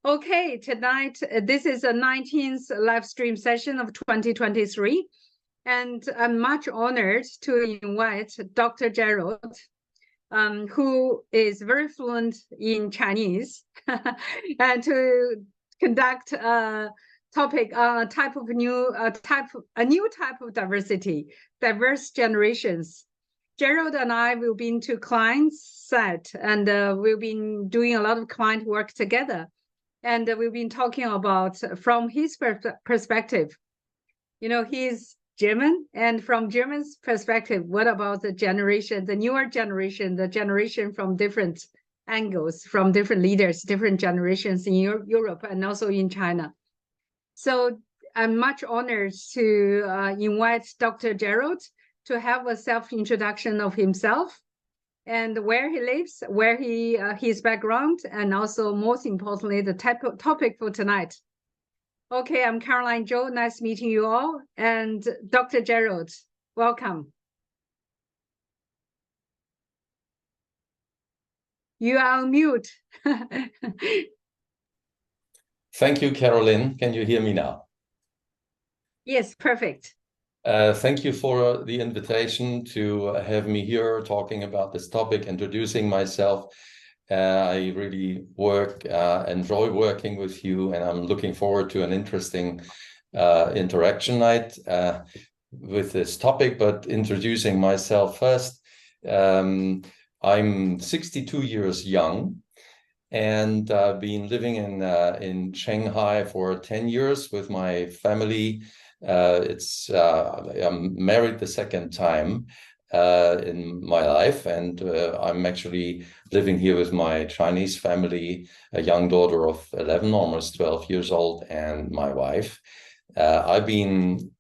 Okay, tonight, this is the 19th live stream session of 2023, and I'm much honored to invite Dr. Gerald, who is very fluent in Chinese, and to conduct a topic on a new type of diversity, diverse generations. Gerald and I will be into client side, and we've been doing a lot of client work together. And we've been talking about from his perspective. You know, he's German, and from German's perspective, what about the generation, the newer generation, the generation from different angles, from different leaders, different generations in Europe and also in China. So I'm much honored to invite Dr. Gerald to have a self-introduction of himself and where he lives, where his background, and also most importantly, the topic for tonight. Okay, I'm Caroline Zhou. Nice meeting you all. And Dr. Gerald, welcome. You are on mute. Thank you, Caroline. Can you hear me now? Yes, perfect. Thank you for the invitation to have me here talking about this topic, introducing myself. I really enjoy working with you, and I'm looking forward to an interesting interaction night with this topic. But introducing myself first, I'm 62 years young, and I've been living in Shanghai for 10 years with my family. I'm married the second time in my life, and I'm actually living here with my Chinese family, a young daughter of 11, almost 12 years old, and my wife. I've been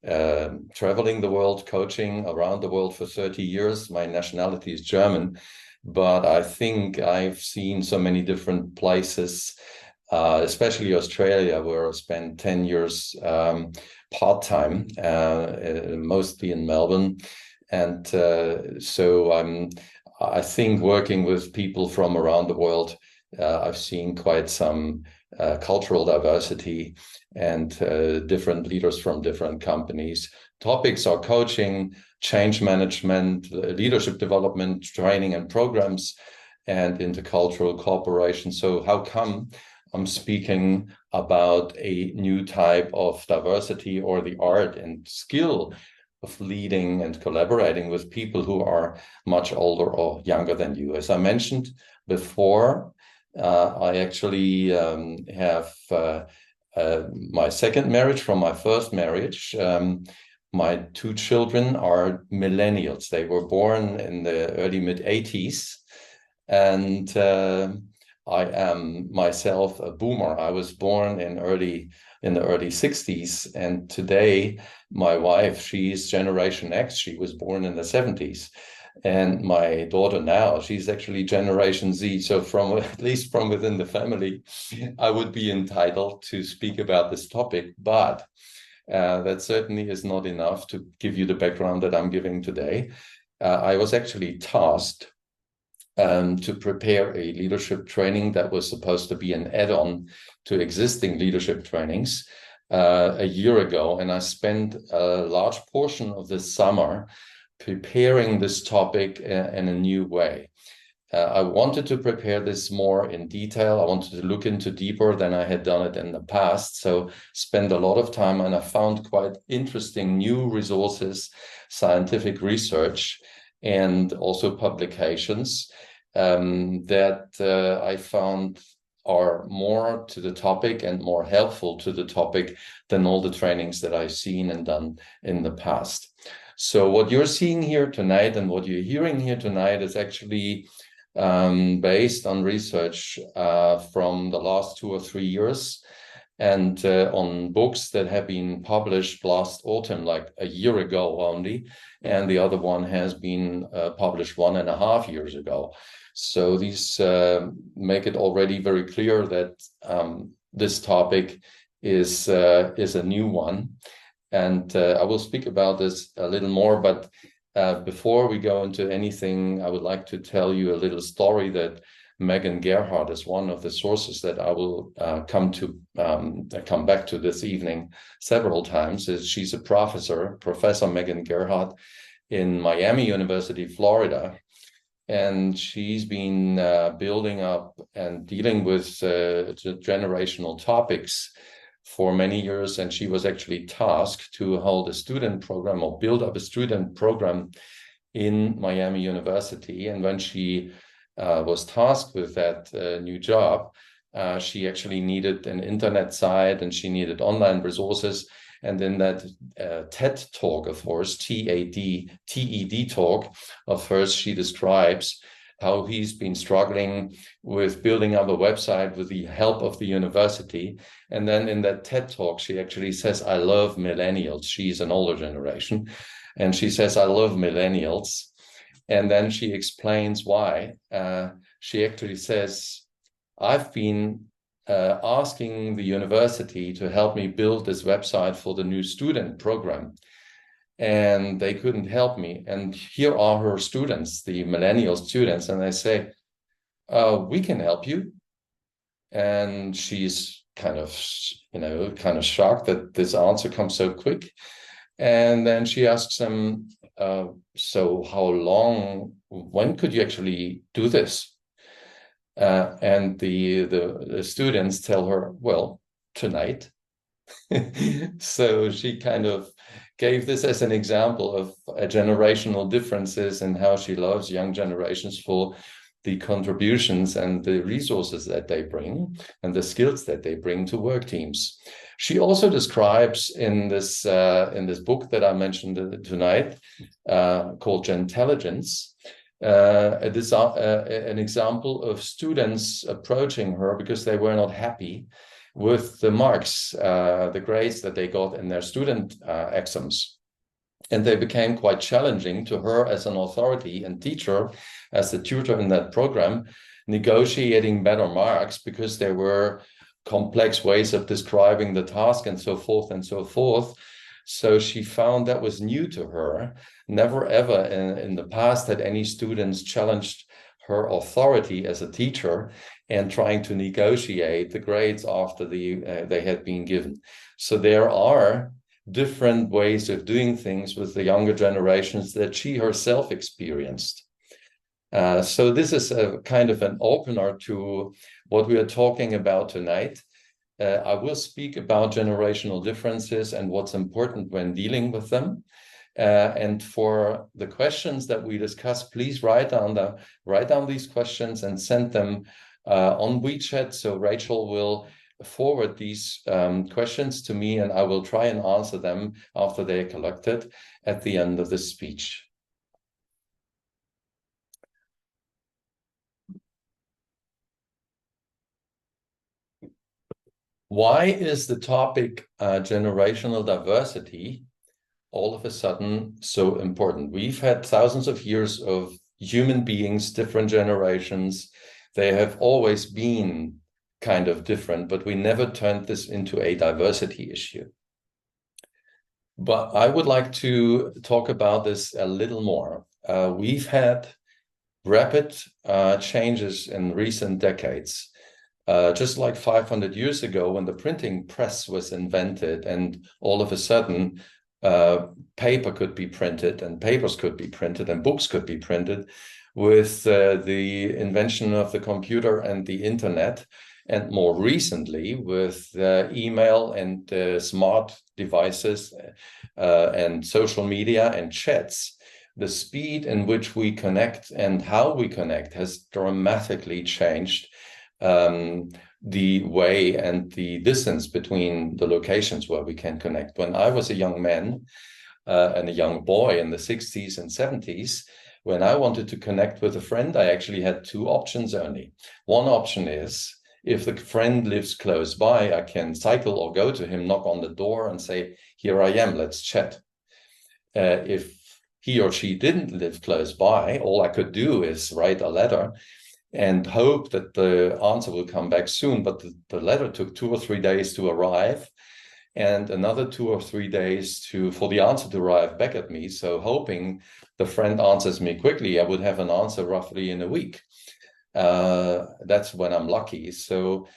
traveling the world, coaching around the world for 30 years. My nationality is German, but I think I've seen so many different places, especially Australia, where I spent 10 years part-time, mostly in Melbourne. And so I think working with people from around the world, I've seen quite some cultural diversity and different leaders from different companies. Topics are coaching, change management, leadership development, training and programs, and intercultural cooperation. So how come I'm speaking about a new type of diversity, or the art and skill of leading and collaborating with people who are much older or younger than you? As I mentioned before, I actually have my second marriage from my first marriage. My two children are millennials. They were born in the early mid-80s, and I am myself a boomer. I was born in the early 60s, and today my wife, she's Generation X. She was born in the 70s, and my daughter now, she's actually Generation Z. So at least from within the family, I would be entitled to speak about this topic, but that certainly is not enough to give you the background that I'm giving today. I was actually tasked to prepare a leadership training that was supposed to be an add-on to existing leadership trainings a year ago. And I spent a large portion of this summer preparing this topic in a new way. I wanted to prepare this more in detail. I wanted to look into deeper than I had done it in the past. So spend a lot of time, and I found quite interesting new resources, scientific research, and also publications that I found are more to the topic and more helpful to the topic than all the trainings that I've seen and done in the past. So what you're seeing here tonight and what you're hearing here tonight is actually based on research from the last 2 or 3 years, and on books that have been published last autumn, like a year ago only, and the other one has been published 1.5 years ago. So these make it already very clear that this topic is a new one, and I will speak about this a little more. But before we go into anything, I would like to tell you a little story that Megan Gerhardt is one of the sources that I will come back to this evening several times. She's a Professor Megan Gerhardt in Miami University, Florida. And she's been building up and dealing with generational topics for many years. And she was actually tasked to hold a student program or build up a student program in Miami University. And when she was tasked with that new job, she actually needed an internet site and she needed online resources. And in that TED talk of hers, TED talk of hers, she describes how he's been struggling with building up a website with the help of the university. And then in that TED talk, she actually says, I love millennials. She's an older generation. And she says, I love millennials. And then she explains why. She actually says, I've been asking the university to help me build this website for the new student program. And they couldn't help me. And here are her students, the millennial students, and they say, we can help you. And she's kind of shocked that this answer comes so quick. And then she asks them, so how long, when could you actually do this? And the students tell her, well, tonight. So she kind of gave this as an example of generational differences and how she loves young generations for the contributions and the resources that they bring and the skills that they bring to work teams. She also describes in this book that I mentioned tonight, called Gentelligence, an example of students approaching her because they were not happy with the marks, the grades that they got in their student exams. And they became quite challenging to her as an authority and teacher, as the tutor in that program, negotiating better marks because there were complex ways of describing the task and so forth and so forth. So she found that was new to her. Never ever in the past had any students challenged her authority as a teacher and trying to negotiate the grades after they had been given. So there are different ways of doing things with the younger generations that she herself experienced. So this is a kind of an opener to what we are talking about tonight. I will speak about generational differences and what's important when dealing with them. And for the questions that we discuss, please write down these questions and send them on WeChat. So Rachel will forward these questions to me, and I will try and answer them after they are collected at the end of the speech. Why is the topic generational diversity all of a sudden so important? We've had thousands of years of human beings, different generations. They have always been kind of different, but we never turned this into a diversity issue. But I would like to talk about this a little more. We've had rapid changes in recent decades. Just like 500 years ago, when the printing press was invented, and all of a sudden paper could be printed and papers could be printed and books could be printed, with the invention of the computer and the internet, and more recently with email and smart devices and social media and chats, the speed in which we connect and how we connect has dramatically changed the way and the distance between the locations where we can connect. When I was a young man and a young boy in the 60s and 70s, when I wanted to connect with a friend, I actually had two options only. One option is, if the friend lives close by, I can cycle or go to him, knock on the door and say, here I am, let's chat. If he or she didn't live close by, all I could do is write a letter and hope that the answer will come back soon. But the letter took 2 or 3 days to arrive, and another 2 or 3 days for the answer to arrive back at me. So hoping the friend answers me quickly, I would have an answer roughly in a week. that's when I'm lucky. So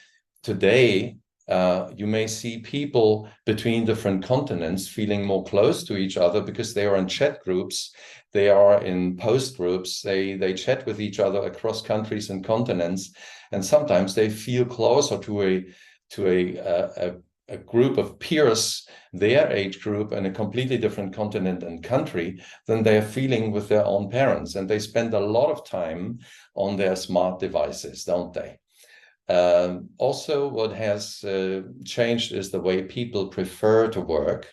today, you may see people between different continents feeling more close to each other because they are in chat groups, they are in post groups, they chat with each other across countries and continents, and sometimes they feel closer to a group of peers, their age group, in a completely different continent and country than they're feeling with their own parents. And they spend a lot of time on their smart devices, don't they? Also, what has changed is the way people prefer to work.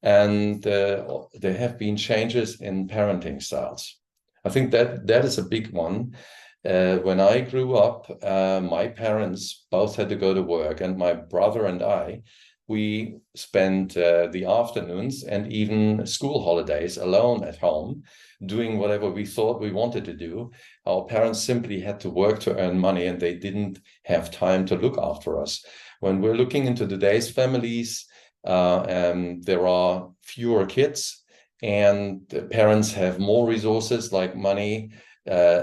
And there have been changes in parenting styles. I think that is a big one. When I grew up, my parents both had to go to work, and my brother and I, we spent the afternoons and even school holidays alone at home, doing whatever we thought we wanted to do. Our parents simply had to work to earn money, and they didn't have time to look after us. When we're looking into today's families, there are fewer kids, and the parents have more resources like money,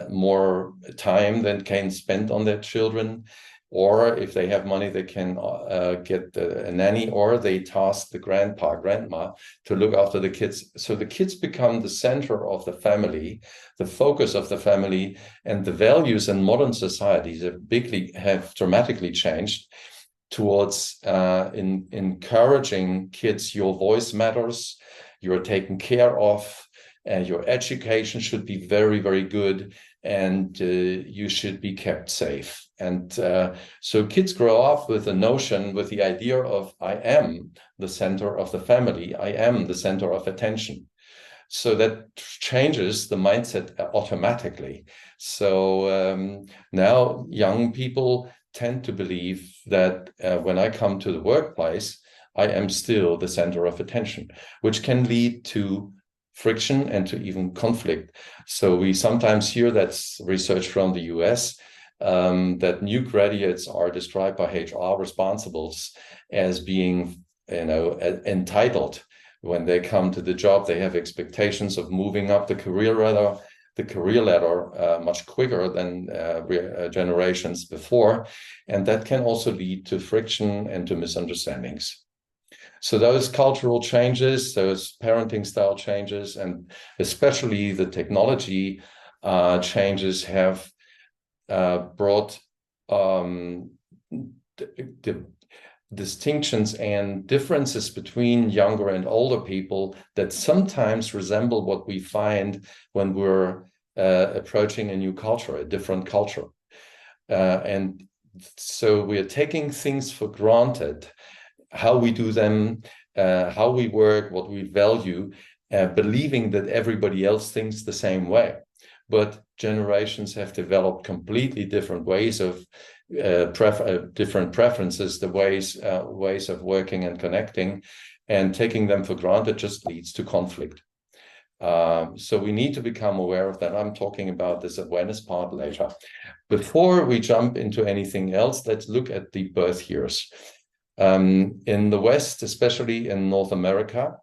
more time than can spend on their children, or if they have money, they can get a nanny, or they task the grandpa, grandma to look after the kids. So the kids become the center of the family, the focus of the family, and the values in modern societies have dramatically changed towards encouraging kids. Your voice matters, you're taken care of, and your education should be very, very good, and you should be kept safe. And so kids grow up with a notion, with the idea of, I am the center of the family, I am the center of attention. So that changes the mindset automatically. So now young people tend to believe that when I come to the workplace, I am still the center of attention, which can lead to friction and to even conflict. So we sometimes hear, that's research from the US, that new graduates are described by HR responsibles as being, entitled. When they come to the job, they have expectations of moving up the career ladder much quicker than generations before, and that can also lead to friction and to misunderstandings. So those cultural changes, those parenting style changes, and especially the technology changes have brought the distinctions and differences between younger and older people that sometimes resemble what we find when we're approaching a new culture, a different culture. And so we're taking things for granted, how we do them, how we work, what we value, believing that everybody else thinks the same way. But generations have developed completely different ways of different preferences, the ways of working and connecting, and taking them for granted just leads to conflict. So we need to become aware of that. I'm talking about this awareness part later. Before we jump into anything else, let's look at the birth years. In the West, especially in North America,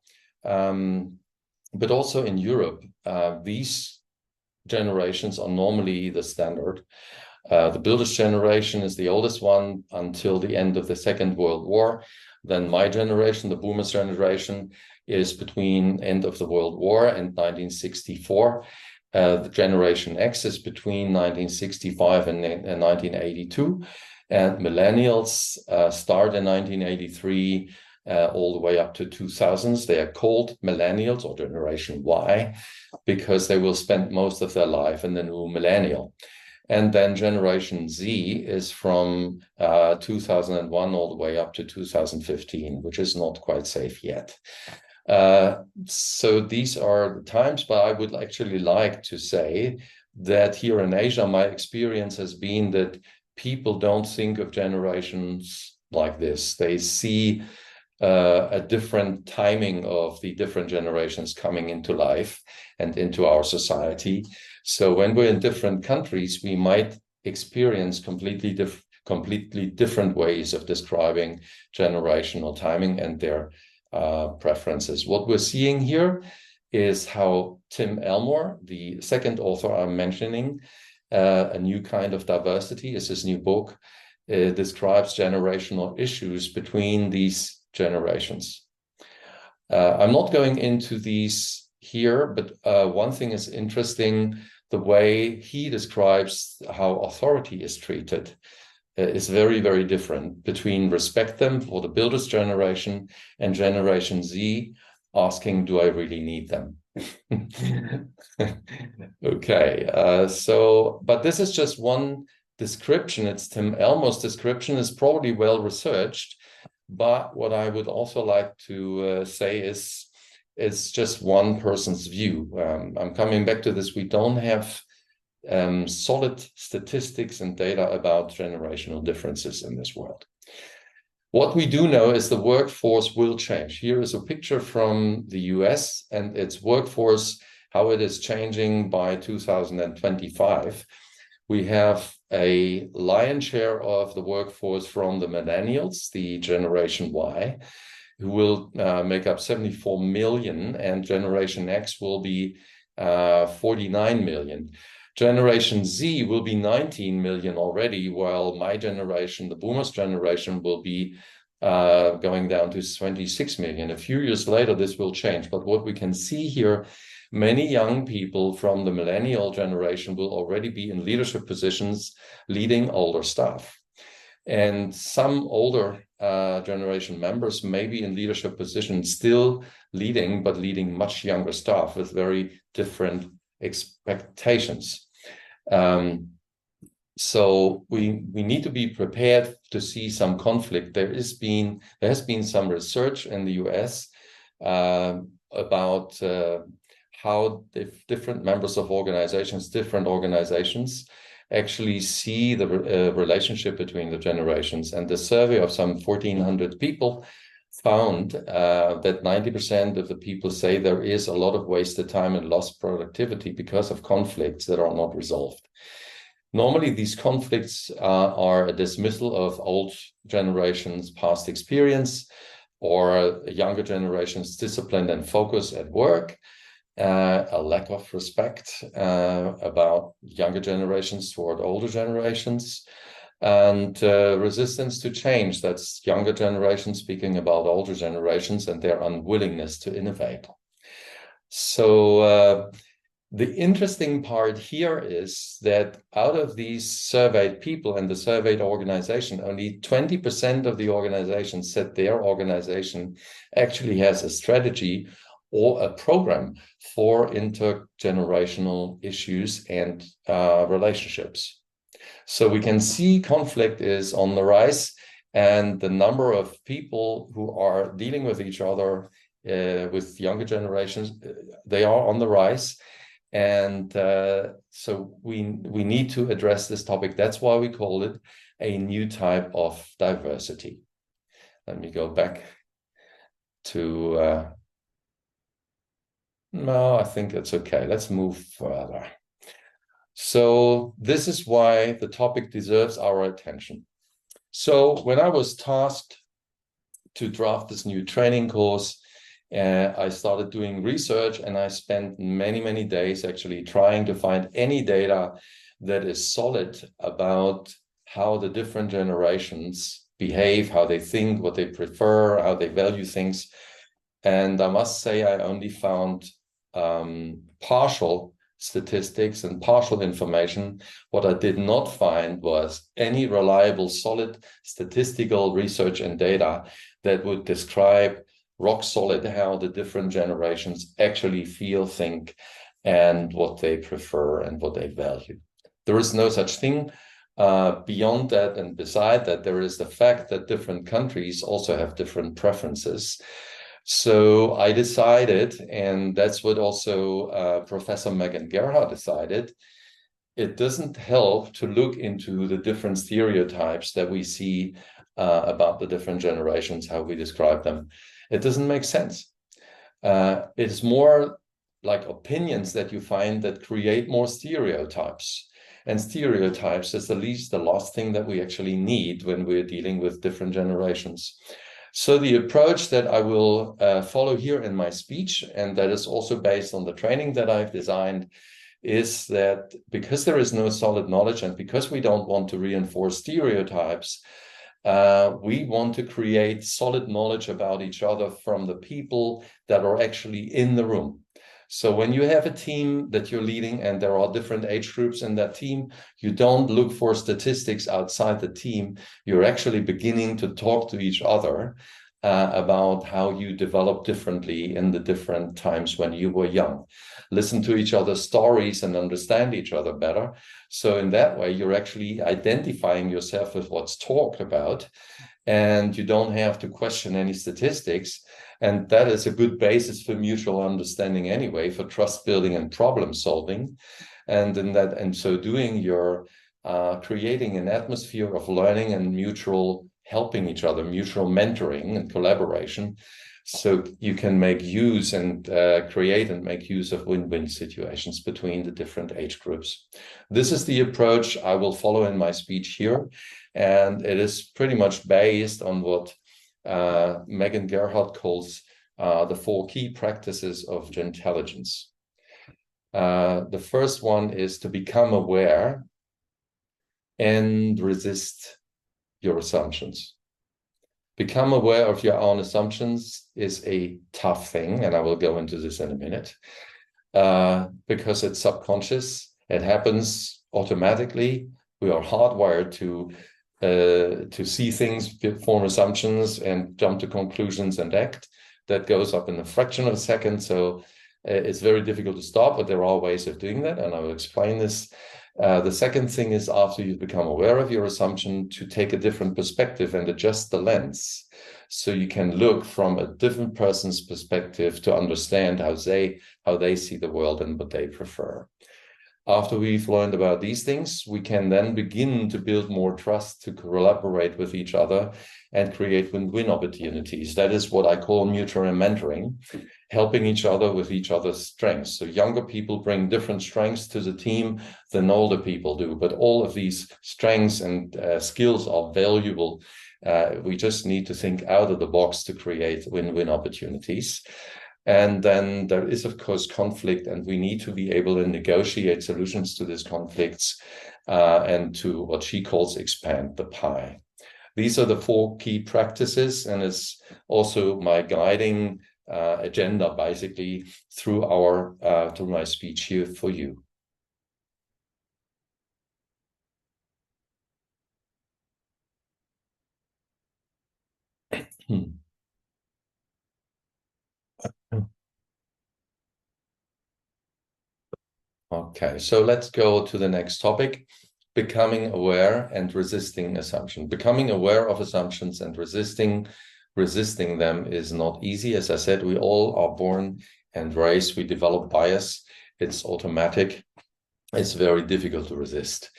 but also in Europe, these generations are normally the standard. The Builders generation is the oldest one until the end of the Second World War. Then my generation, the Boomers generation, is between end of the World War and 1964. The Generation X is between 1965 and 1982. And millennials start in 1983 all the way up to 2000s. They are called millennials or Generation Y because they will spend most of their life in the new millennial. And then Generation Z is from 2001 all the way up to 2015, which is not quite safe yet. So these are the times, but I would actually like to say that here in Asia, my experience has been that people don't think of generations like this. They see a different timing of the different generations coming into life and into our society. So when we're in different countries, we might experience completely different ways of describing generational timing and their preferences. What we're seeing here is how Tim Elmore, the second author I'm mentioning, A New Kind of Diversity is his new book. It describes generational issues between these generations. I'm not going into these here, but one thing is interesting. The way he describes how authority is treated is very, very different between respect them for the builders generation and Generation Z asking, do I really need them? Okay, but this is just one description. It's Tim Elmo's description. Is probably well researched, but what I would also like to say is it's just one person's view. I'm coming back to this. We don't have solid statistics and data about generational differences in this world. What we do know is the workforce will change. Here is a picture from the US and its workforce, how it is changing by 2025. We have a lion's share of the workforce from the millennials, the Generation Y, who will make up 74 million, and Generation X will be 49 million. Generation Z will be 19 million already, while my generation, the boomers generation, will be going down to 26 million. A few years later, this will change. But what we can see here, many young people from the millennial generation will already be in leadership positions, leading older staff. And some older generation members may be in leadership positions, still leading, but leading much younger staff with very different expectations. So we need to be prepared to see some conflict. There has been some research in the US about how different members of organizations, different organizations, actually see the relationship between the generations. And the survey of some 1,400 people found that 90% of the people say there is a lot of wasted time and lost productivity because of conflicts that are not resolved. Normally, these conflicts are a dismissal of old generations' past experience, or younger generations' discipline and focus at work, a lack of respect about younger generations toward older generations, and resistance to change. That's younger generations speaking about older generations and their unwillingness to innovate. So the interesting part here is that out of these surveyed people and the surveyed organization, only 20% of the organization said their organization actually has a strategy or a program for intergenerational issues and relationships. So we can see conflict is on the rise, and the number of people who are dealing with each other with younger generations, they are on the rise. And so we need to address this topic. That's why we call it a new type of diversity. Let me go back to... no, I think it's okay. Let's move further. So this is why the topic deserves our attention. So when I was tasked to draft this new training course, I started doing research, and I spent many, many days actually trying to find any data that is solid about how the different generations behave, how they think, what they prefer, how they value things. And I must say I only found partial statistics and partial information. What I did not find was any reliable, solid statistical research and data that would describe rock solid how the different generations actually feel, think, and what they prefer and what they value. There is no such thing. Beyond that and beside that, there is the fact that different countries also have different preferences. So I decided, and that's what also Professor Megan Gerhardt decided, it doesn't help to look into the different stereotypes that we see about the different generations, how we describe them. It doesn't make sense. It's more like opinions that you find that create more stereotypes. And stereotypes is the last thing that we actually need when we're dealing with different generations. So the approach that I will follow here in my speech, and that is also based on the training that I've designed, is that because there is no solid knowledge and because we don't want to reinforce stereotypes, we want to create solid knowledge about each other from the people that are actually in the room. So when you have a team that you're leading and there are different age groups in that team, you don't look for statistics outside the team. You're actually beginning to talk to each other about how you develop differently in the different times when you were young. Listen to each other's stories and understand each other better. So in that way, you're actually identifying yourself with what's talked about, and you don't have to question any statistics. And that is a good basis for mutual understanding anyway, for trust building and problem solving. And in so doing, you're creating an atmosphere of learning and mutual helping each other, mutual mentoring and collaboration, so you can make use and create and make use of win-win situations between the different age groups. This is the approach I will follow in my speech here, and it is pretty much based on what Megan Gerhardt calls the 4 key practices of intelligence. The first one is to become aware and resist your assumptions. Become aware of your own assumptions is a tough thing, and I will go into this in a minute, because it's subconscious. It happens automatically. We are hardwired to see things, form assumptions, and jump to conclusions and act. That goes up in a fraction of a second, so it's very difficult to stop, but there are ways of doing that, and I will explain this. The second thing is, after you've become aware of your assumption, to take a different perspective and adjust the lens, so you can look from a different person's perspective to understand how they see the world and what they prefer. After we've learned about these things, we can then begin to build more trust, to collaborate with each other and create win-win opportunities. That is what I call mutual mentoring, helping each other with each other's strengths. So younger people bring different strengths to the team than older people do, but all of these strengths and skills are valuable. We just need to think out of the box to create win-win opportunities. And then there is, of course, conflict, and we need to be able to negotiate solutions to these conflicts and to what she calls expand the pie. These are the 4 key practices, and it's also my guiding agenda, basically, through my speech here for you. Okay, so let's go to the next topic, becoming aware and resisting assumptions. Becoming aware of assumptions and resisting them is not easy. As I said, we all are born and raised, we develop bias. It's automatic. It's very difficult to resist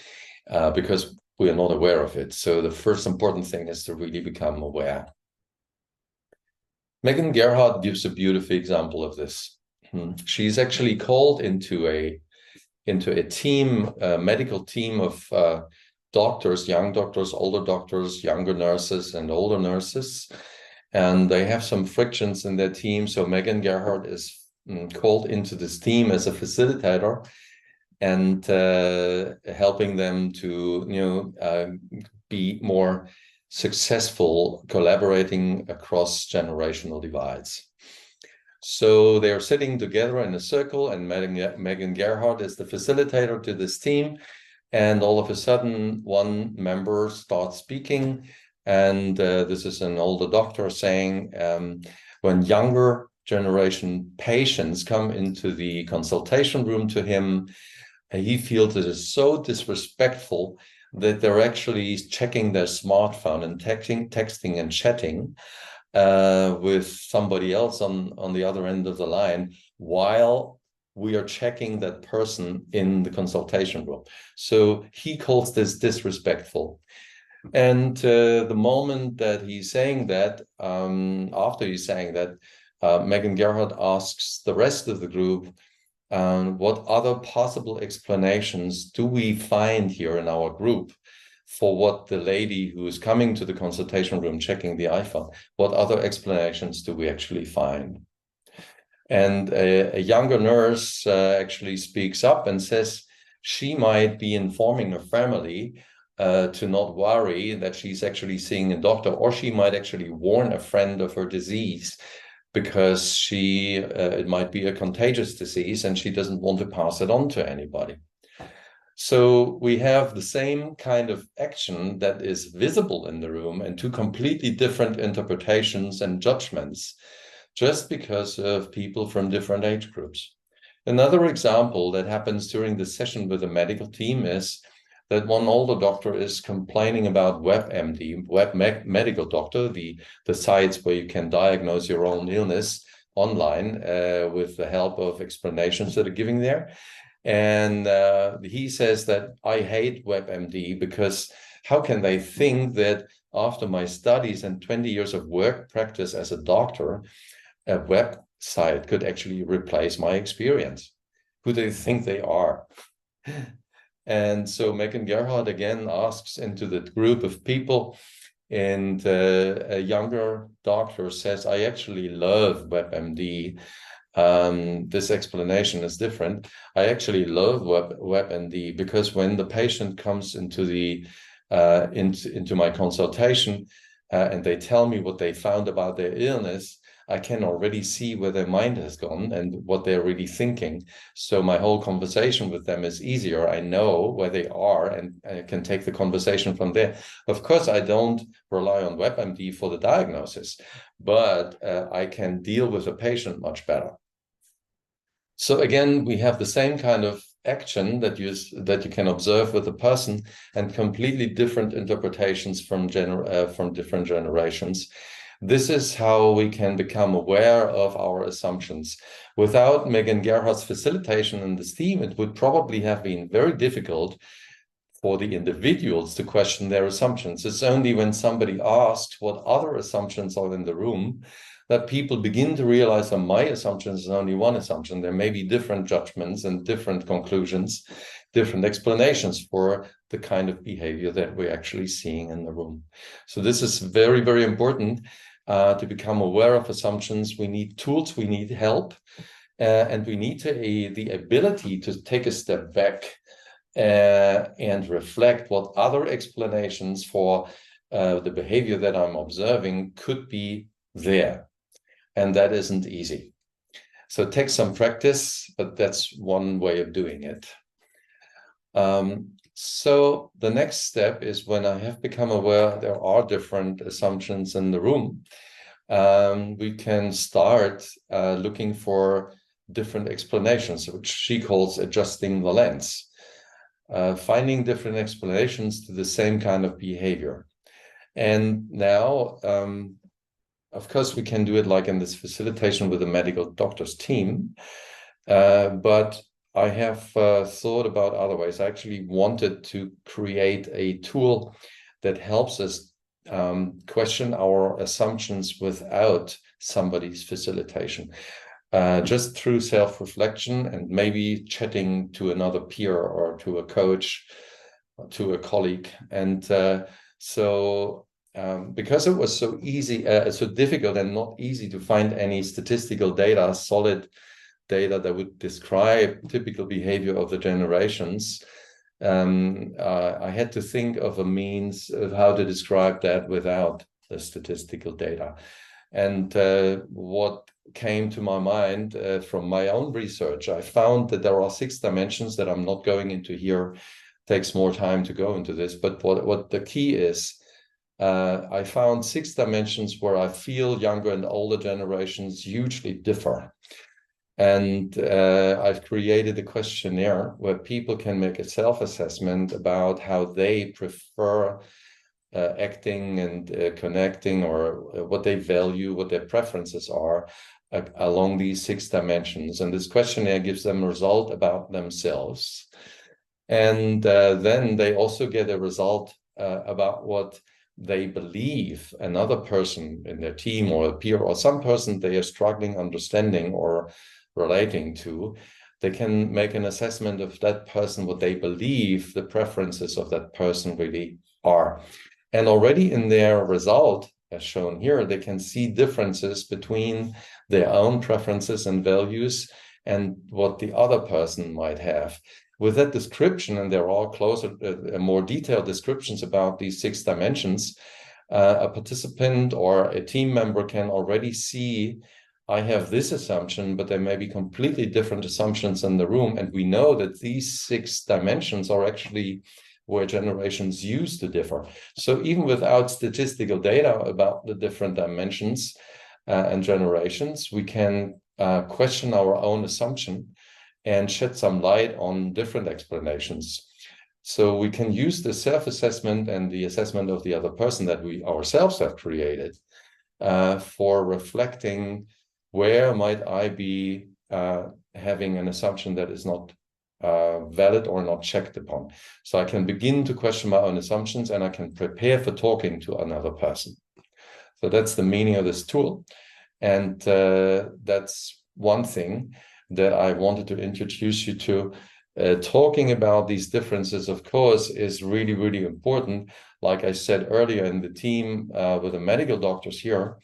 because we are not aware of it. So the first important thing is to really become aware. Megan Gerhardt gives a beautiful example of this. She's actually called into a team, a medical team of doctors, young doctors, older doctors, younger nurses, and older nurses. And they have some frictions in their team. So Megan Gerhardt is called into this team as a facilitator and helping them to, be more successful collaborating across generational divides. So they're sitting together in a circle, and Megan Gerhardt is the facilitator to this team. And all of a sudden, one member starts speaking, and this is an older doctor saying, when younger generation patients come into the consultation room to him, he feels it is so disrespectful that they're actually checking their smartphone and texting and chatting with somebody else on the other end of the line while we are checking that person in the consultation room. So he calls this disrespectful. And the moment that he's saying that, after he's saying that, Megan Gerhardt asks the rest of the group, what other possible explanations do we find here in our group for what the lady who is coming to the consultation room checking the iPhone, what other explanations do we actually find? And a younger nurse actually speaks up and says she might be informing her family to not worry that she's actually seeing a doctor, or she might actually warn a friend of her disease because it might be a contagious disease and she doesn't want to pass it on to anybody. So we have the same kind of action that is visible in the room and two completely different interpretations and judgments, just because of people from different age groups. Another example that happens during the session with the medical team is that one older doctor is complaining about WebMD, medical doctor, the sites where you can diagnose your own illness online with the help of explanations that are given there. And he says that I hate WebMD because how can they think that after my studies and 20 years of work practice as a doctor, a website could actually replace my experience? Who do they think they are? And so Megan Gerhardt again asks into the group of people, and a younger doctor says, I actually love WebMD. This explanation is different. I actually love WebMD because when the patient comes into into my consultation and they tell me what they found about their illness, I can already see where their mind has gone and what they're really thinking. So my whole conversation with them is easier. I know where they are and I can take the conversation from there. Of course, I don't rely on WebMD for the diagnosis, but I can deal with the patient much better. So again, we have the same kind of action that you can observe with a person, and completely different interpretations from different generations. This is how we can become aware of our assumptions. Without Megan Gerhardt's facilitation in this team, it would probably have been very difficult for the individuals to question their assumptions. It's only when somebody asks what other assumptions are in the room that people begin to realize that my assumption is only one assumption. There may be different judgments and different conclusions, different explanations for the kind of behavior that we're actually seeing in the room. So this is very, very important to become aware of assumptions. We need tools, we need help, and we need the ability to take a step back and reflect what other explanations for the behavior that I'm observing could be there. And that isn't easy. So it takes some practice, but that's one way of doing it. So the next step is, when I have become aware there are different assumptions in the room, we can start looking for different explanations, which she calls adjusting the lens, finding different explanations to the same kind of behavior. And now, of course, we can do it like in this facilitation with the medical doctor's team, but I have thought about other ways. I actually wanted to create a tool that helps us question our assumptions without somebody's facilitation, just through self-reflection and maybe chatting to another peer or to a coach, or to a colleague. And because it was so easy, so difficult and not easy to find any statistical data, solid data that would describe typical behavior of the generations, I had to think of a means of how to describe that without the statistical data. And what came to my mind from my own research, I found that there are 6 dimensions that I'm not going into here. It takes more time to go into this, but what the key is, I found 6 dimensions where I feel younger and older generations hugely differ. And I've created a questionnaire where people can make a self-assessment about how they prefer acting and connecting, or what they value, what their preferences are along these 6 dimensions. And this questionnaire gives them a result about themselves. And then they also get a result about what they believe another person in their team or a peer or some person they are struggling understanding or relating to. They can make an assessment of that person, what they believe the preferences of that person really are. And already in their result, as shown here, they can see differences between their own preferences and values and what the other person might have. With that description, and there are closer, more detailed descriptions about these 6 dimensions, a participant or a team member can already see, I have this assumption, but there may be completely different assumptions in the room. And we know that these 6 dimensions are actually where generations used to differ. So even without statistical data about the different dimensions and generations, we can question our own assumption and shed some light on different explanations. So we can use the self-assessment and the assessment of the other person that we ourselves have created for reflecting where might I be having an assumption that is not valid or not checked upon. So I can begin to question my own assumptions, and I can prepare for talking to another person. So that's the meaning of this tool. And that's one thing that I wanted to introduce you to. Talking about these differences, of course, is really, really important. Like I said earlier, in the team with the medical doctors here,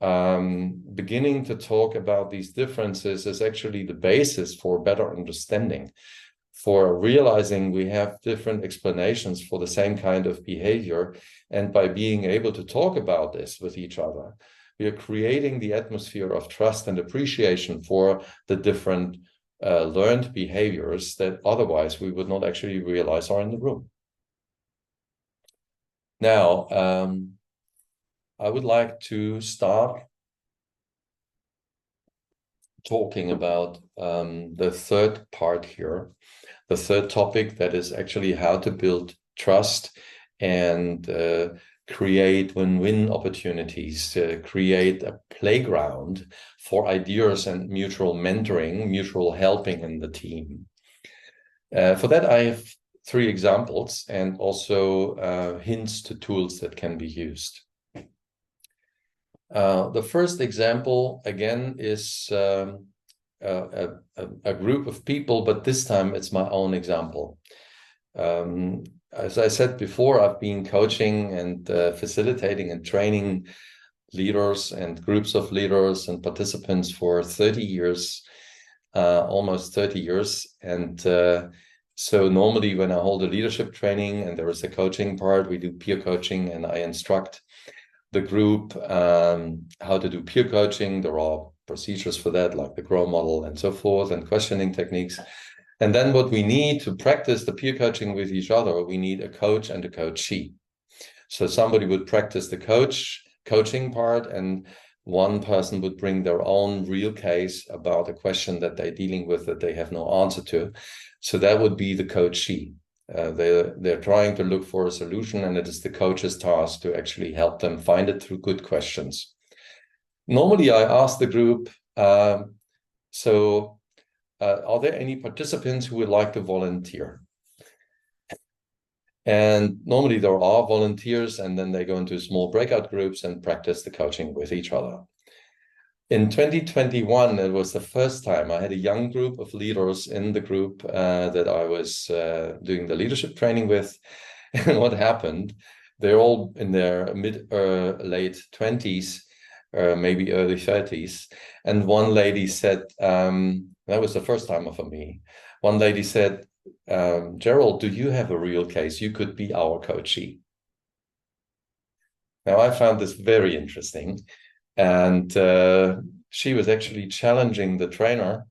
beginning to talk about these differences is actually the basis for better understanding, for realizing we have different explanations for the same kind of behavior. And by being able to talk about this with each other, we are creating the atmosphere of trust and appreciation for the different learned behaviors that otherwise we would not actually realize are in the room. Now, I would like to start talking about the third part here, the third topic, that is actually how to build trust and create win-win opportunities, create a playground for ideas and mutual mentoring, mutual helping in the team. For that, I have 3 examples and also hints to tools that can be used. The first example, again, is a group of people, but this time it's my own example. As I said before, I've been coaching and facilitating and training leaders and groups of leaders and participants for 30 years, almost 30 years. And so normally when I hold a leadership training and there is a coaching part, we do peer coaching, and I instruct the group how to do peer coaching. There are procedures for that, like the GROW model and so forth, and questioning techniques. And then what we need to practice the peer coaching with each other, we need a coach and a coachee. So somebody would practice the coaching part, and one person would bring their own real case about a question that they're dealing with that they have no answer to. So that would be the coachee. They're trying to look for a solution, and it is the coach's task to actually help them find it through good questions. Normally, I ask the group, are there any participants who would like to volunteer? And normally there are volunteers, and then they go into small breakout groups and practice the coaching with each other. In 2021, it was the first time I had a young group of leaders in the group that I was doing the leadership training with. And what happened, they're all in their late 20s, maybe early 30s. And one lady said, that was the first time for me. One lady said, Gerald, do you have a real case? You could be our coachee. Now, I found this very interesting. And she was actually challenging the trainer,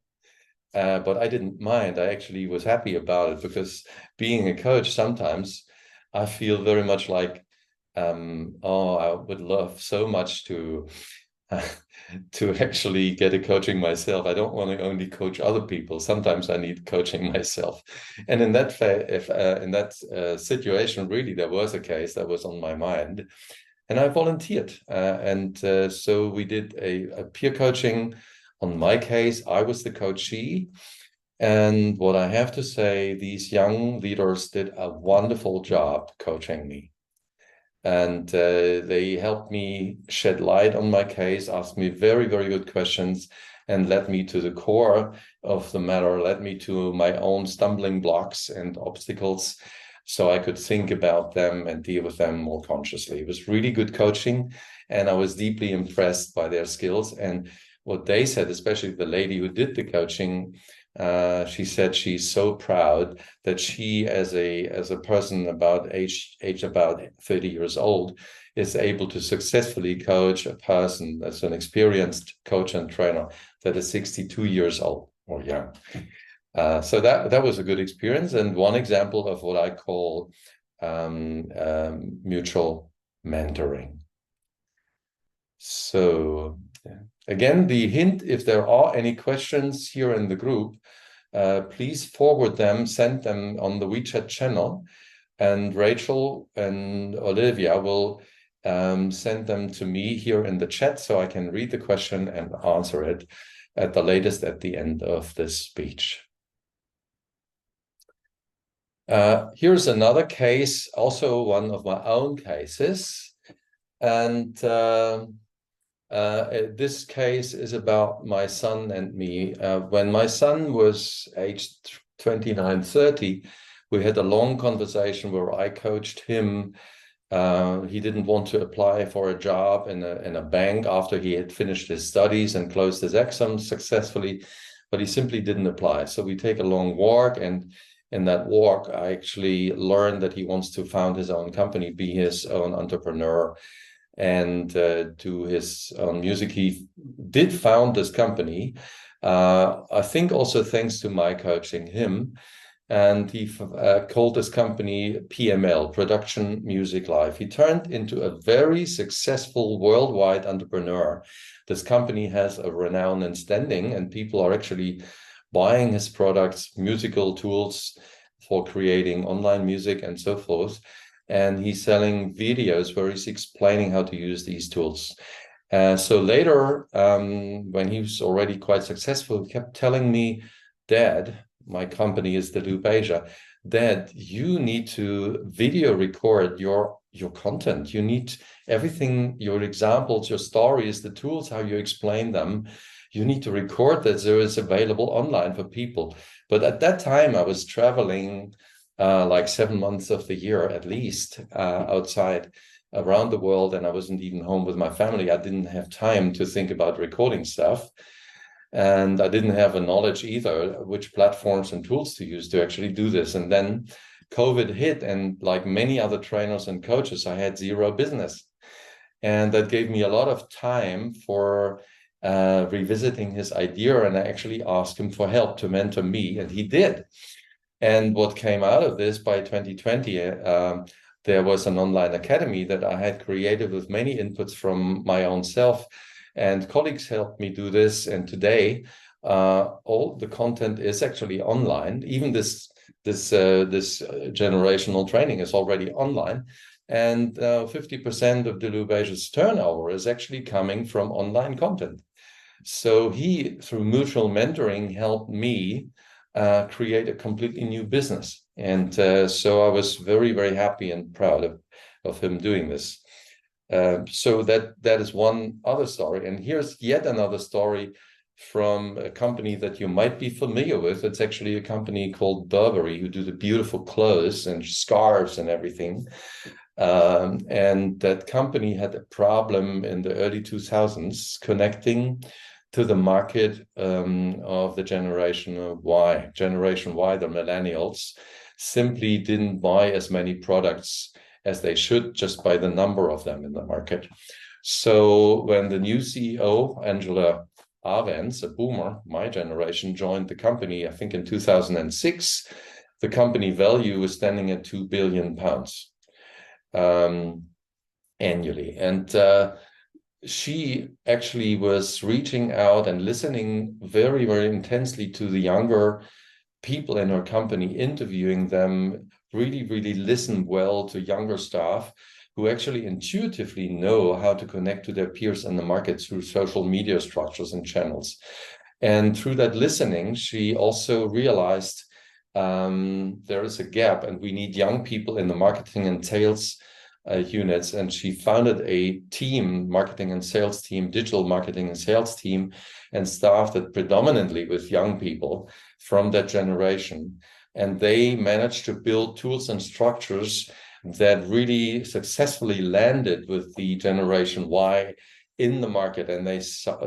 but I didn't mind. I actually was happy about it, because being a coach, sometimes I feel very much like, I would love so much to actually get a coaching myself. I don't want to only coach other people. Sometimes I need coaching myself. And in that situation, really, there was a case that was on my mind. And I volunteered. So we did a peer coaching. On my case, I was the coachee. And what I have to say, these young leaders did a wonderful job coaching me. And they helped me shed light on my case, asked me very, very good questions, and led me to the core of the matter, led me to my own stumbling blocks and obstacles, so I could think about them and deal with them more consciously. It was really good coaching, and I was deeply impressed by their skills. And what they said, especially the lady who did the coaching, she said she's so proud that she, as a person about age about 30 years old, is able to successfully coach a person that's an experienced coach and trainer that is 62 years old or young. So that was a good experience, and one example of what I call mutual mentoring. So again, the hint, if there are any questions here in the group, please forward them, send them on the WeChat channel, and Rachel and Olivia will send them to me here in the chat so I can read the question and answer it at the latest at the end of this speech. Here's another case, also one of my own cases. And this case is about my son and me. When my son was aged 29, 30, we had a long conversation where I coached him. He didn't want to apply for a job in a bank after he had finished his studies and closed his exams successfully, but he simply didn't apply. So we take a long walk, and in that walk, I actually learned that he wants to found his own company, be his own entrepreneur, and do his own music. He did found this company, I think also thanks to my coaching him. And he called this company PML, Production Music Live. He turned into a very successful worldwide entrepreneur. This company has a renown and standing, and people are actually buying his products, musical tools for creating online music and so forth. And he's selling videos where he's explaining how to use these tools. So later, when he was already quite successful, he kept telling me, Dad, my company is the Loop Asia, Dad, you need to video record your content. You need everything, your examples, your stories, the tools, how you explain them. You need to record that so it's available online for people. But at that time, I was traveling like 7 months of the year at least outside around the world, and I wasn't even home with my family. I didn't have time to think about recording stuff. And I didn't have a knowledge either, which platforms and tools to use to actually do this. And then COVID hit, and like many other trainers and coaches, I had zero business. And that gave me a lot of time for revisiting his idea. And I actually asked him for help to mentor me, and he did. And what came out of this by 2020, there was an online academy that I had created with many inputs from my own self. And colleagues helped me do this. And today, all the content is actually online. Even this generational training is already online. And 50% of the Loop Asia's turnover is actually coming from online content. So he, through mutual mentoring, helped me create a completely new business. And so I was very, very happy and proud of him doing this. So that is one other story. And here's yet another story from a company that you might be familiar with. It's actually a company called Burberry, who do the beautiful clothes and scarves and everything. And that company had a problem in the early 2000s connecting to the market of the Generation Y. Generation Y, the millennials, simply didn't buy as many products as they should just by the number of them in the market. So when the new CEO, Angela Arends, a boomer, my generation, joined the company, I think in 2006, the company value was standing at £2 billion annually. And she actually was reaching out and listening very, very intensely to the younger people in her company, interviewing them, really listen well to younger staff who actually intuitively know how to connect to their peers in the market through social media structures and channels. And through that listening, she also realized there is a gap and we need young people in the marketing and sales units. And she founded a team, marketing and sales team, digital marketing and sales team, and staffed it predominantly with young people from that generation. And they managed to build tools and structures that really successfully landed with the Generation Y in the market. And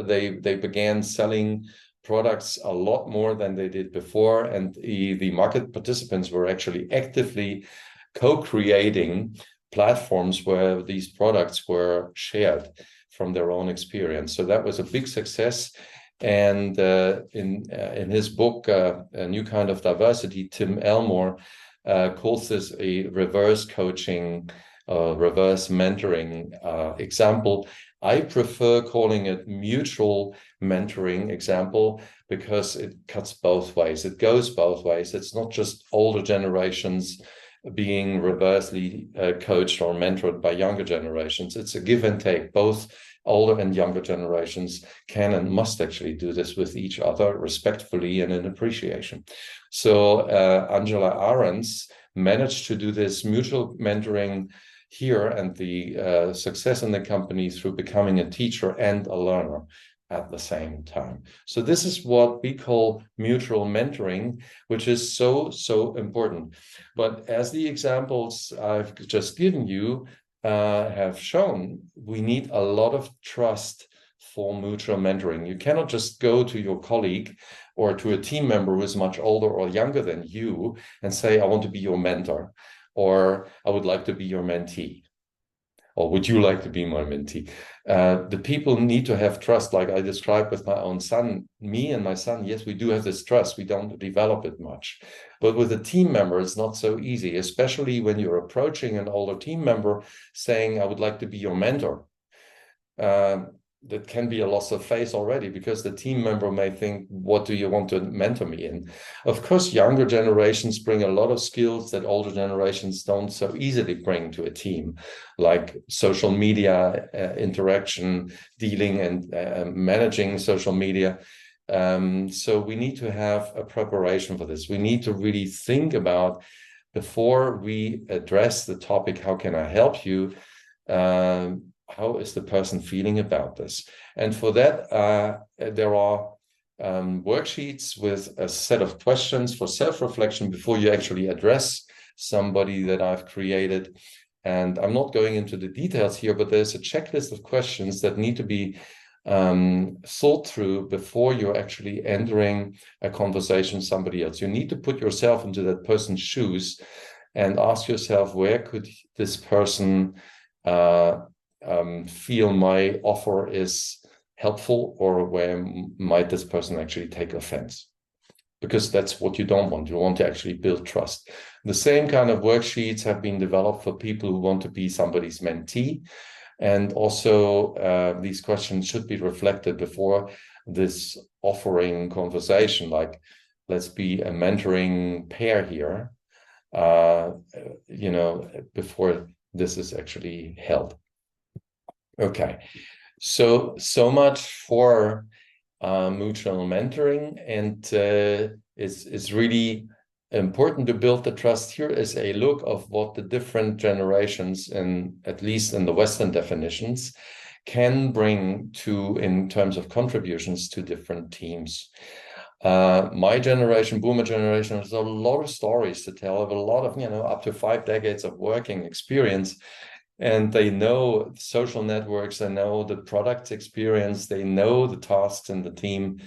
they began selling products a lot more than they did before. And the market participants were actually actively co-creating platforms where these products were shared from their own experience. So that was a big success. And in his book, A New Kind of Diversity, Tim Elmore calls this a reverse coaching, reverse mentoring example. I prefer calling it mutual mentoring example because it cuts both ways. It goes both ways. It's not just older generations being reversely coached or mentored by younger generations. It's a give and take. Both older and younger generations can and must actually do this with each other respectfully and in appreciation. So Angela Ahrendts managed to do this mutual mentoring here, and the success in the company through becoming a teacher and a learner at the same time. So this is what we call mutual mentoring, which is so important. But as the examples I've just given you have shown, we need a lot of trust for mutual mentoring. You cannot just go to your colleague or to a team member who is much older or younger than you and say, I want to be your mentor, or I would like to be your mentee, or would you like to be my mentee? The people need to have trust, like I described with my own son. Me and my son, yes, we do have this trust. We don't develop it much. But with a team member, it's not so easy, especially when you're approaching an older team member saying, I would like to be your mentor. That can be a loss of face already, because the team member may think, what do you want to mentor me in? Of course, younger generations bring a lot of skills that older generations don't so easily bring to a team, like social media interaction, dealing and managing social media. So we need to have a preparation for this. We need to really think about, before we address the topic, how can I help you? How is the person feeling about this? And for that, there are worksheets with a set of questions for self-reflection before you actually address somebody that I've created. And I'm not going into the details here, but there's a checklist of questions that need to be thought through before you're actually entering a conversation with somebody else. You need to put yourself into that person's shoes and ask yourself, where could this person feel my offer is helpful, or where might this person actually take offense? Because that's what you don't want. You want to actually build trust. The same kind of worksheets have been developed for people who want to be somebody's mentee. And also these questions should be reflected before this offering conversation, like, let's be a mentoring pair here, before this is actually held. Okay, so much for mutual mentoring, and it's really important to build the trust. Here is a look of what the different generations, at least in the Western definitions, can bring in terms of contributions to different teams. My generation, boomer generation, has a lot of stories to tell, of a lot of, up to 5 decades of working experience. And they know social networks, they know the product experience, they know the tasks in the team.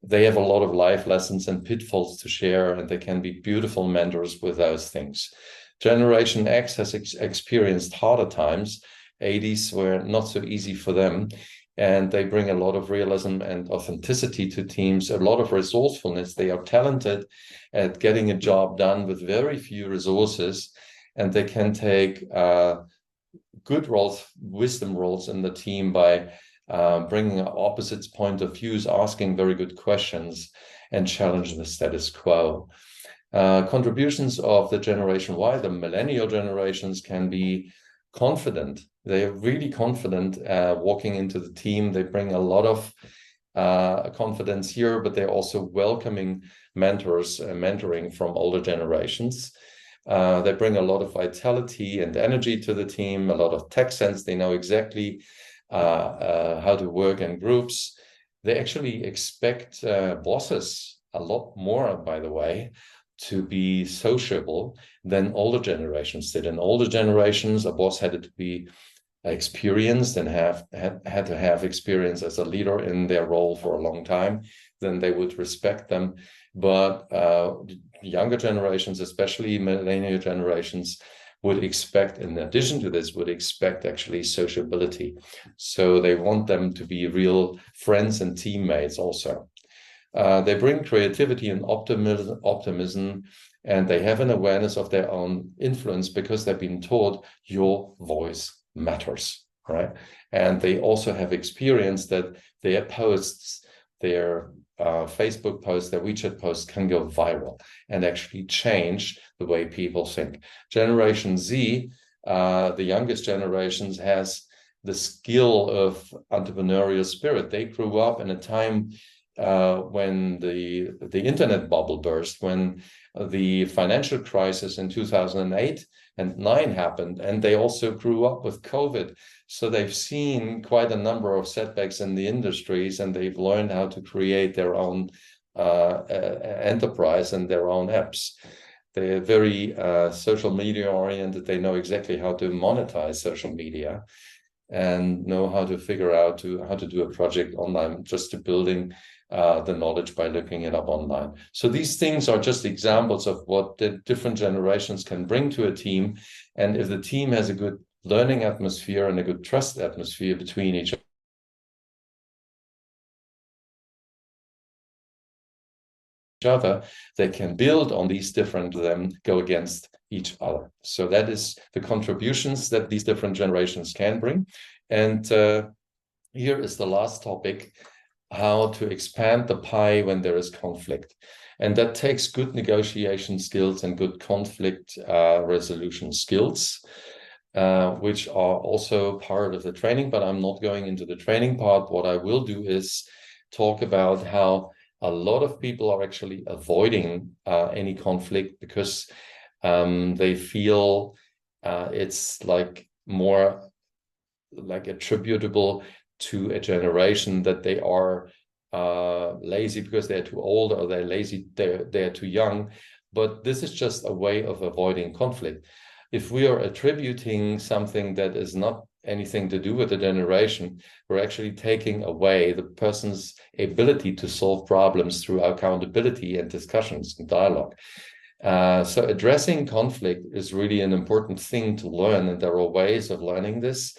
They have a lot of life lessons and pitfalls to share, and they can be beautiful mentors with those things. Generation X has experienced harder times. 80s were not so easy for them. And they bring a lot of realism and authenticity to teams, a lot of resourcefulness. They are talented at getting a job done with very few resources, and they can take good roles, wisdom roles in the team by bringing opposite point of views, asking very good questions, and challenge the status quo. Contributions of the Generation Y, the millennial generations, can be confident. They are really confident walking into the team. They bring a lot of confidence here, but they're also welcoming mentors, mentoring from older generations. They bring a lot of vitality and energy to the team, a lot of tech sense. They know exactly how to work in groups. They actually expect bosses a lot more, by the way, to be sociable than older generations did. In older generations, a boss had to be experienced and had to have experience as a leader in their role for a long time. Then they would respect them. But younger generations, especially millennial generations, would expect, in addition to this, would expect actually sociability. So they want them to be real friends and teammates also. They bring creativity and optimism, and they have an awareness of their own influence because they've been taught your voice matters, right? And they also have experienced that their posts, their Facebook posts, their WeChat posts can go viral and actually change the way people think. Generation Z, the youngest generations, has the skill of entrepreneurial spirit. They grew up in a time when the internet bubble burst, when the financial crisis in 2008 and 2009 happened, and they also grew up with COVID. So they've seen quite a number of setbacks in the industries, and they've learned how to create their own enterprise and their own apps. They're very social media oriented. They know exactly how to monetize social media and know how to figure out how to do a project online, just to building the knowledge by looking it up online. So these things are just examples of what the different generations can bring to a team. And if the team has a good learning atmosphere and a good trust atmosphere between each other, they can build on these different, them go against each other. So that is the contributions that these different generations can bring. And here is the last topic: how to expand the pie when there is conflict. And that takes good negotiation skills and good conflict resolution skills, which are also part of the training, but I'm not going into the training part. What I will do is talk about how a lot of people are actually avoiding any conflict because they feel it's like more like attributable to a generation that they are lazy because they're too old, or they're lazy, they're too young. But this is just a way of avoiding conflict. If we are attributing something that is not anything to do with the generation, we're actually taking away the person's ability to solve problems through accountability and discussions and dialogue. So addressing conflict is really an important thing to learn, and there are ways of learning this.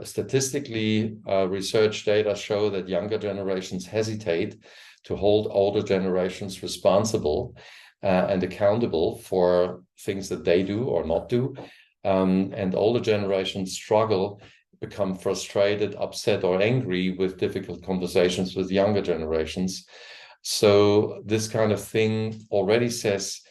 Statistically, research data show that younger generations hesitate to hold older generations responsible and accountable for things that they do or not do. And older generations struggle, become frustrated, upset, or angry with difficult conversations with younger generations. So this kind of thing already says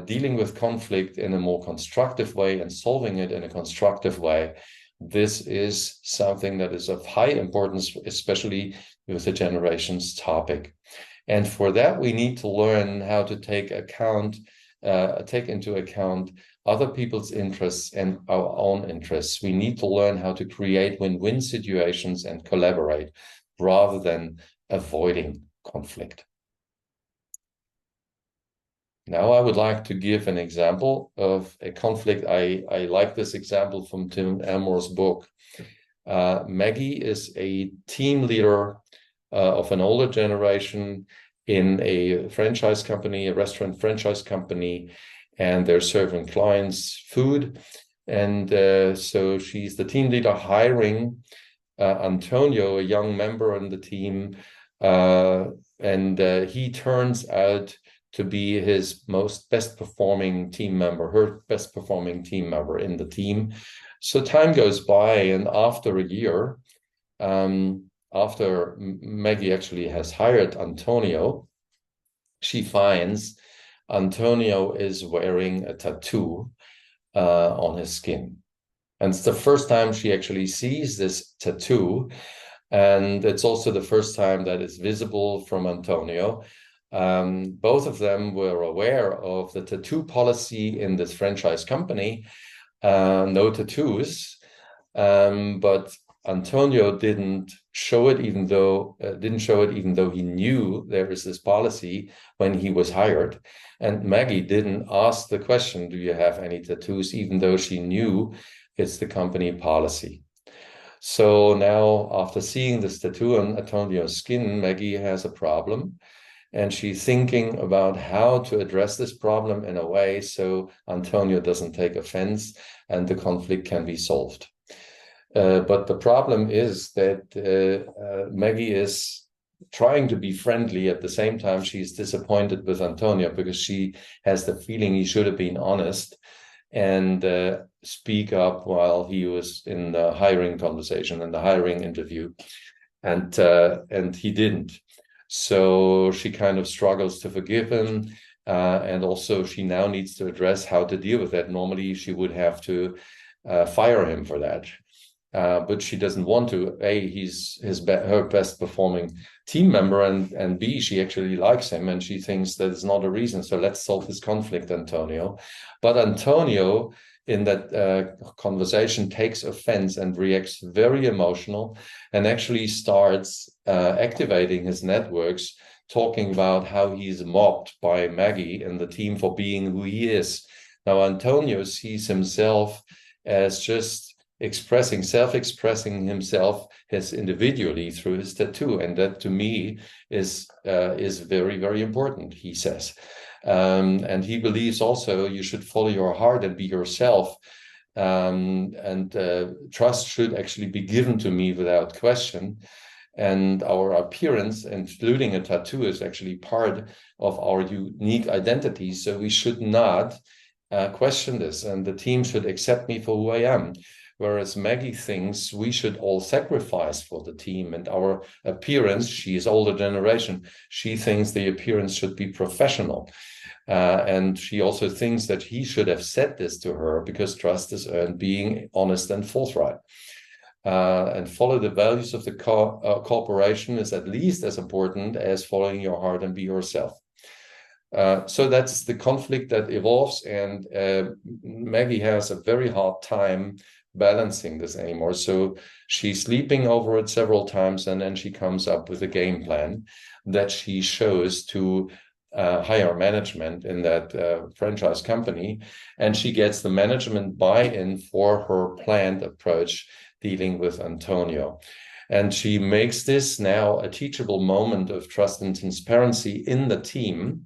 dealing with conflict in a more constructive way and solving it in a constructive way. This is something that is of high importance, especially with the generations topic. And for that, we need to learn how to take into account other people's interests and our own interests. We need to learn how to create win-win situations and collaborate rather than avoiding conflict. Now, I would like to give an example of a conflict. I like this example from Tim Elmore's book. Maggie is a team leader of an older generation in a franchise company, a restaurant franchise company, and they're serving clients food. And so she's the team leader hiring Antonio, a young member on the team, and he turns out to be his best performing team member, her best performing team member in the team. So time goes by, and after a year, after Maggie actually has hired Antonio, she finds Antonio is wearing a tattoo on his skin. And it's the first time she actually sees this tattoo. And it's also the first time that it's visible from Antonio. Both of them were aware of the tattoo policy in this franchise company, no tattoos. But Antonio didn't show it, even though he knew there is this policy when he was hired. And Maggie didn't ask the question, do you have any tattoos, even though she knew it's the company policy. So now, after seeing this tattoo on Antonio's skin, Maggie has a problem. And she's thinking about how to address this problem in a way so Antonio doesn't take offense and the conflict can be solved. But the problem is that Maggie is trying to be friendly. At the same time, she's disappointed with Antonio because she has the feeling he should have been honest and speak up while he was in the hiring conversation, in the hiring interview. And he didn't. So she kind of struggles to forgive him. And also she now needs to address how to deal with that. Normally she would have to fire him for that. But she doesn't want to. A, he's her best performing team member, and B, she actually likes him and she thinks that it's not a reason. So let's solve this conflict, Antonio. But Antonio, in that conversation, takes offense and reacts very emotional and actually starts activating his networks, talking about how he's mobbed by Maggie and the team for being who he is. Now, Antonio sees himself as just self-expressing himself as individually through his tattoo, and that to me is very, very important, he says. And he believes also you should follow your heart and be yourself. And trust should actually be given to me without question. And our appearance, including a tattoo, is actually part of our unique identity. So we should not question this, and the team should accept me for who I am. Whereas Maggie thinks we should all sacrifice for the team and our appearance. She is older generation. She thinks the appearance should be professional. And she also thinks that he should have said this to her because trust is earned being honest and forthright. And follow the values of the corporation is at least as important as following your heart and be yourself. So that's the conflict that evolves, and Maggie has a very hard time balancing this anymore. So she's sleeping over it several times, and then she comes up with a game plan that she shows to higher management in that franchise company, and she gets the management buy-in for her planned approach dealing with Antonio. And she makes this now a teachable moment of trust and transparency in the team,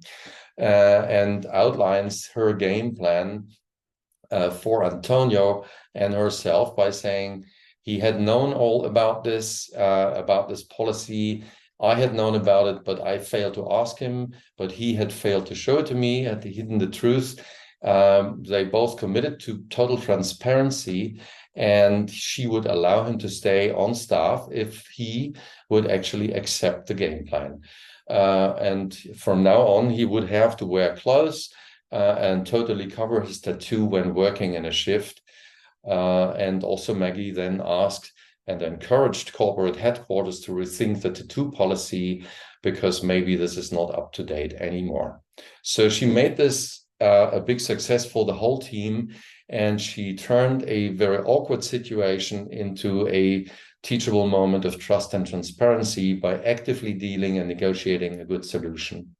and outlines her game plan for Antonio and herself by saying he had known all about this policy. I had known about it, but I failed to ask him, but he had failed to show it to me, had hidden the truth. They both committed to total transparency, and she would allow him to stay on staff if he would actually accept the game plan. And from now on, he would have to wear clothes and totally cover his tattoo when working in a shift. And also Maggie then asked and encouraged corporate headquarters to rethink the tattoo policy because maybe this is not up to date anymore. So she made this a big success for the whole team, and she turned a very awkward situation into a teachable moment of trust and transparency by actively dealing and negotiating a good solution.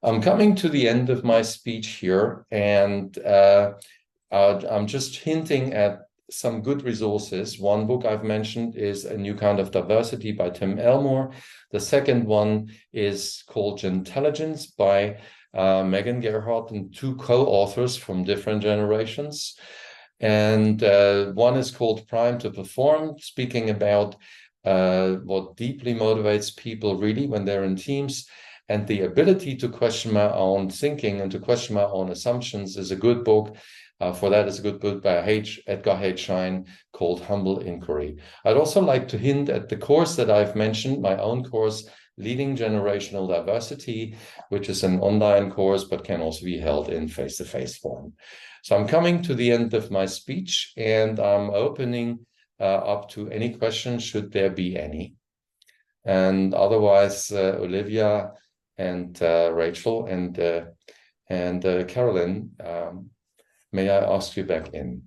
I'm coming to the end of my speech here, and I'm just hinting at some good resources. One book I've mentioned is A New Kind of Diversity by Tim Elmore. The second one is called Gentelligence by Megan Gerhardt and two co-authors from different generations. And one is called Prime to Perform, speaking about what deeply motivates people really when they're in teams. And the ability to question my own thinking and to question my own assumptions is a good book. For that is a good book by Edgar H. Schein called Humble Inquiry. I'd also like to hint at the course that I've mentioned, my own course, Leading Generational Diversity, which is an online course, but can also be held in face-to-face form. So I'm coming to the end of my speech, and I'm opening up to any questions, should there be any. And otherwise, Olivia and Rachel and Carolyn, may I ask you back in?